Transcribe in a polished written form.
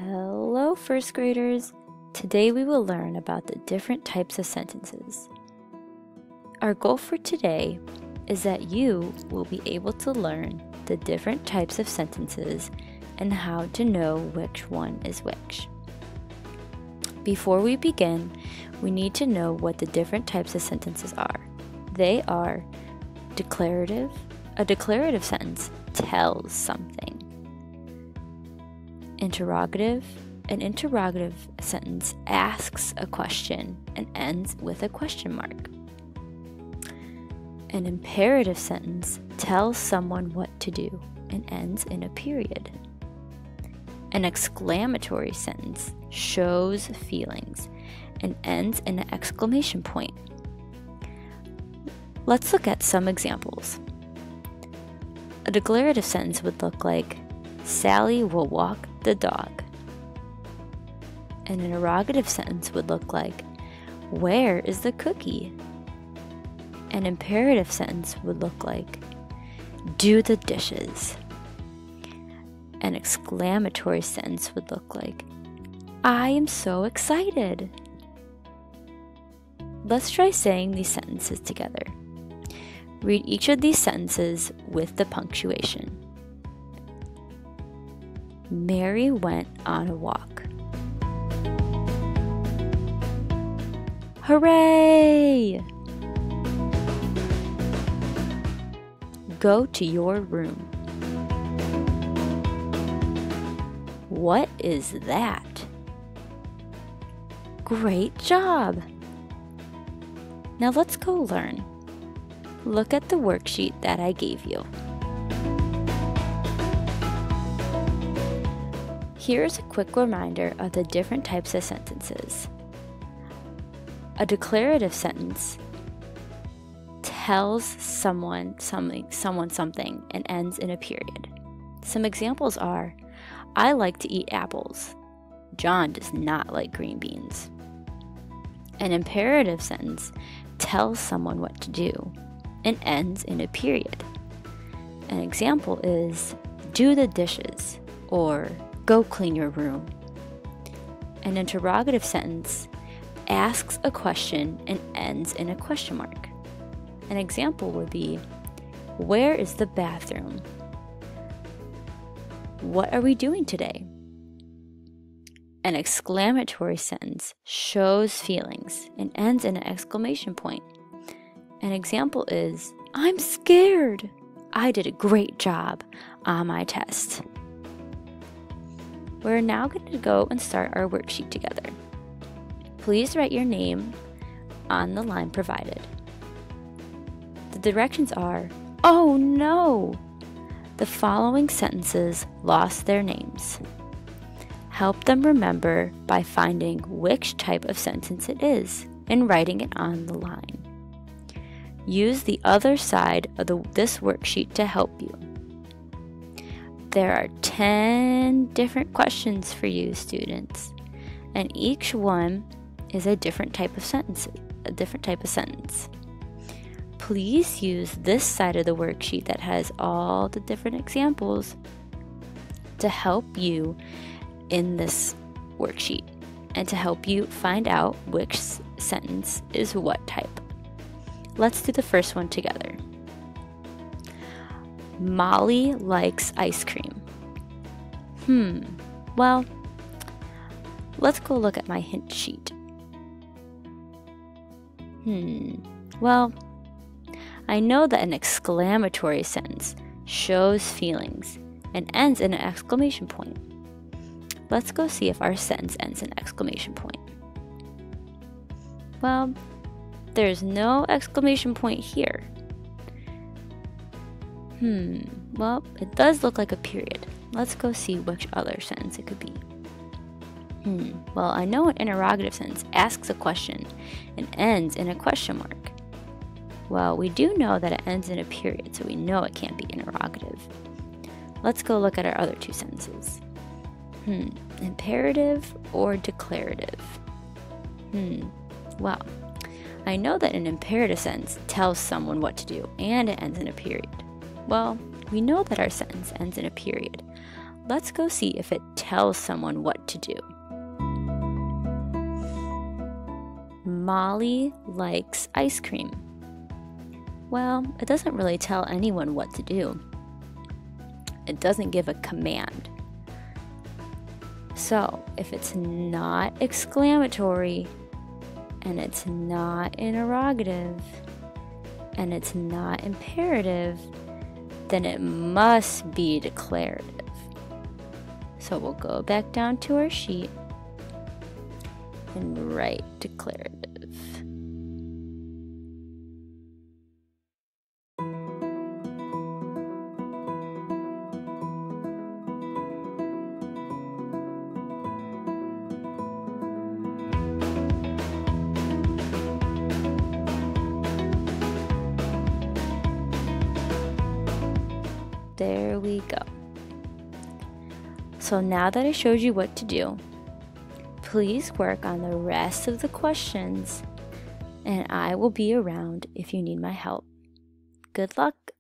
Hello, first graders. Today we will learn about the different types of sentences. Our goal for today is that you will be able to learn the different types of sentences and how to know which one is which. Before we begin, we need to know what the different types of sentences are. They are declarative. A declarative sentence tells something. Interrogative. An interrogative sentence asks a question and ends with a question mark. An imperative sentence tells someone what to do and ends in a period. An exclamatory sentence shows feelings and ends in an exclamation point. Let's look at some examples. A declarative sentence would look like, Sally will walk the dog. An interrogative sentence would look like, where is the cookie? An imperative sentence would look like, do the dishes. An exclamatory sentence would look like, I am so excited. Let's try saying these sentences together. Read each of these sentences with the punctuation. Mary went on a walk. Hooray! Go to your room. What is that? Great job! Now let's go learn. Look at the worksheet that I gave you. Here's a quick reminder of the different types of sentences. A declarative sentence tells someone something and ends in a period. Some examples are, I like to eat apples. John does not like green beans. An imperative sentence tells someone what to do and ends in a period. An example is, do the dishes, or go clean your room. An interrogative sentence asks a question and ends in a question mark. An example would be, where is the bathroom? What are we doing today? An exclamatory sentence shows feelings and ends in an exclamation point. An example is, I'm scared. I did a great job on my test. We're now going to go and start our worksheet together. Please write your name on the line provided. The directions are, oh no! The following sentences lost their names. Help them remember by finding which type of sentence it is and writing it on the line. Use the other side of this worksheet to help you. There are 10 different questions for you, students, and each one is a different type of sentence. Please use this side of the worksheet that has all the different examples to help you in this worksheet and to help you find out which sentence is what type. Let's do the first one together. Molly likes ice cream. Well, let's go look at my hint sheet. Well, I know that an exclamatory sentence shows feelings and ends in an exclamation point. Let's go see if our sentence ends in an exclamation point. Well, there's no exclamation point here. Well, it does look like a period. Let's go see which other sentence it could be. Well, I know an interrogative sentence asks a question and ends in a question mark. Well, we do know that it ends in a period, so we know it can't be interrogative. Let's go look at our other two sentences. Imperative or declarative? Well, I know that an imperative sentence tells someone what to do and it ends in a period. Well, we know that our sentence ends in a period. let's go see if it tells someone what to do. Molly likes ice cream. Well, it doesn't really tell anyone what to do. It doesn't give a command. So, if it's not exclamatory, and it's not interrogative, and it's not imperative, then it must be declarative. So we'll go back down to our sheet and write declarative. There we go. So now that I showed you what to do, please work on the rest of the questions, and I will be around if you need my help. Good luck!